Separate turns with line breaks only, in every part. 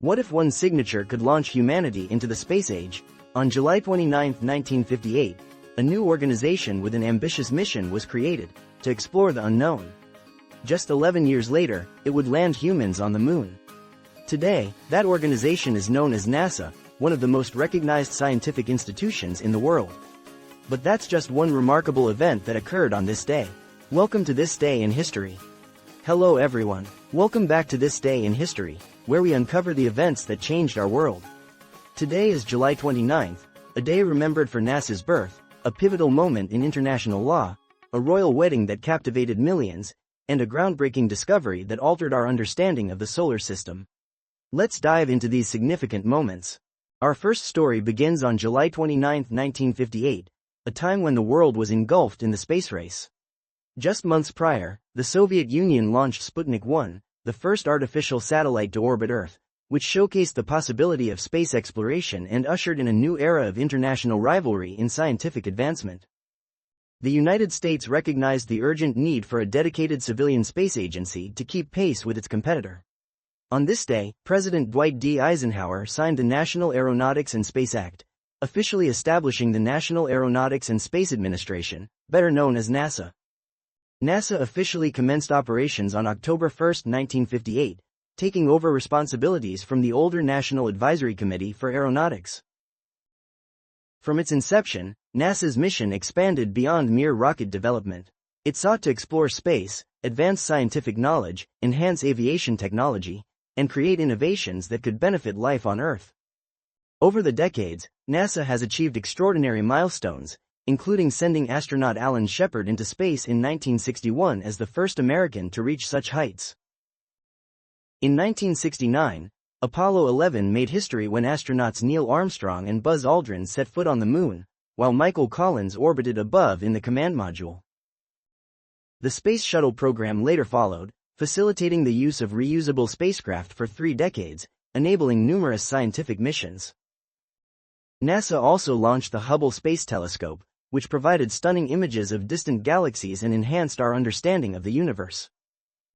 What if one signature could launch humanity into the space age? On July 29, 1958, a new organization with an ambitious mission was created, to explore the unknown. Just 11 years later, it would land humans on the moon. Today, that organization is known as NASA, one of the most recognized scientific institutions in the world. But that's just one remarkable event that occurred on this day. Welcome to This Day in History. Hello everyone. Welcome back to This Day in History, where we uncover the events that changed our world. Today is July 29th, a day remembered for NASA's birth, a pivotal moment in international law, a royal wedding that captivated millions, and a groundbreaking discovery that altered our understanding of the solar system. Let's dive into these significant moments. Our first story begins on July 29, 1958, a time when the world was engulfed in the space race. Just months prior, the Soviet Union launched Sputnik 1, the first artificial satellite to orbit Earth, which showcased the possibility of space exploration and ushered in a new era of international rivalry in scientific advancement. The United States recognized the urgent need for a dedicated civilian space agency to keep pace with its competitor. On this day, President Dwight D. Eisenhower signed the National Aeronautics and Space Act, officially establishing the National Aeronautics and Space Administration, better known as NASA. NASA officially commenced operations on October 1, 1958, taking over responsibilities from the older National Advisory Committee for Aeronautics. From its inception, NASA's mission expanded beyond mere rocket development. It sought to explore space, advance scientific knowledge, enhance aviation technology, and create innovations that could benefit life on Earth. Over the decades, NASA has achieved extraordinary milestones, including sending astronaut Alan Shepard into space in 1961 as the first American to reach such heights. In 1969, Apollo 11 made history when astronauts Neil Armstrong and Buzz Aldrin set foot on the moon, while Michael Collins orbited above in the command module. The Space Shuttle program later followed, facilitating the use of reusable spacecraft for 3 decades, enabling numerous scientific missions. NASA also launched the Hubble Space Telescope, which provided stunning images of distant galaxies and enhanced our understanding of the universe.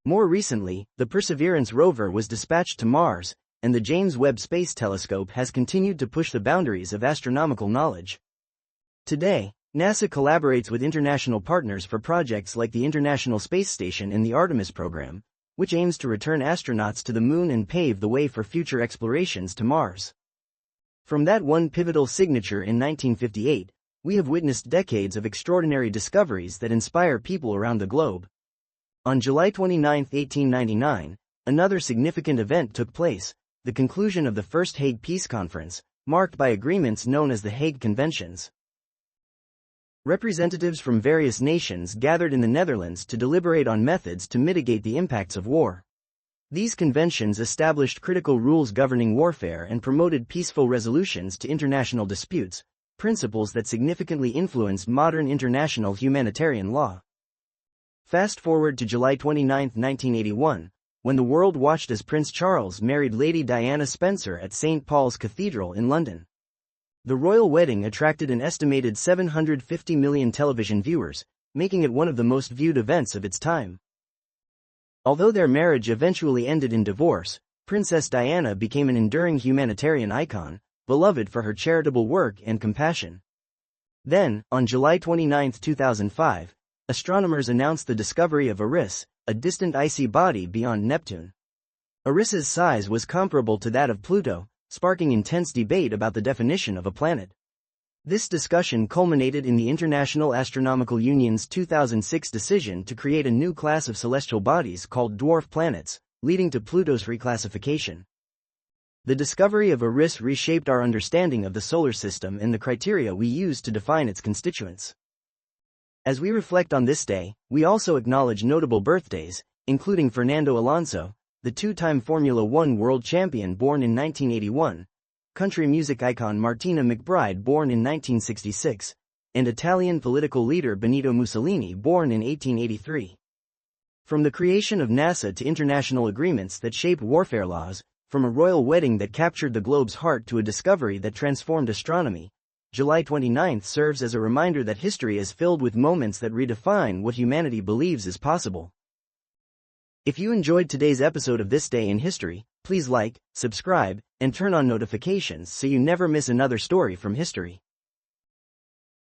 More recently, the Perseverance rover was dispatched to Mars, and the James Webb Space Telescope has continued to push the boundaries of astronomical knowledge. Today, NASA collaborates with international partners for projects like the International Space Station and the Artemis program, which aims to return astronauts to the moon and pave the way for future explorations to Mars. From that one pivotal signature in 1958, we have witnessed decades of extraordinary discoveries that inspire people around the globe. On July 29, 1899, another significant event took place, the conclusion of the First Hague Peace Conference, marked by agreements known as the Hague Conventions. Representatives from various nations gathered in the Netherlands to deliberate on methods to mitigate the impacts of war. These conventions established critical rules governing warfare and promoted peaceful resolutions to international disputes, principles that significantly influenced modern international humanitarian law. Fast forward to July 29, 1981, when the world watched as Prince Charles married Lady Diana Spencer at St. Paul's Cathedral in London. The royal wedding attracted an estimated 750 million television viewers, making it one of the most viewed events of its time. Although their marriage eventually ended in divorce, Princess Diana became an enduring humanitarian icon, beloved for her charitable work and compassion. Then, on July 29, 2005, astronomers announced the discovery of Eris, a distant icy body beyond Neptune. Eris's size was comparable to that of Pluto, sparking intense debate about the definition of a planet. This discussion culminated in the International Astronomical Union's 2006 decision to create a new class of celestial bodies called dwarf planets, leading to Pluto's reclassification. The discovery of Eris reshaped our understanding of the solar system and the criteria we use to define its constituents. As we reflect on this day, we also acknowledge notable birthdays, including Fernando Alonso, the 2-time Formula One world champion born in 1981, country music icon Martina McBride born in 1966, and Italian political leader Benito Mussolini born in 1883. From the creation of NASA to international agreements that shaped warfare laws, from a royal wedding that captured the globe's heart to a discovery that transformed astronomy, July 29 serves as a reminder that history is filled with moments that redefine what humanity believes is possible. If you enjoyed today's episode of This Day in History, Please like, subscribe, and turn on notifications so you never miss another story from history.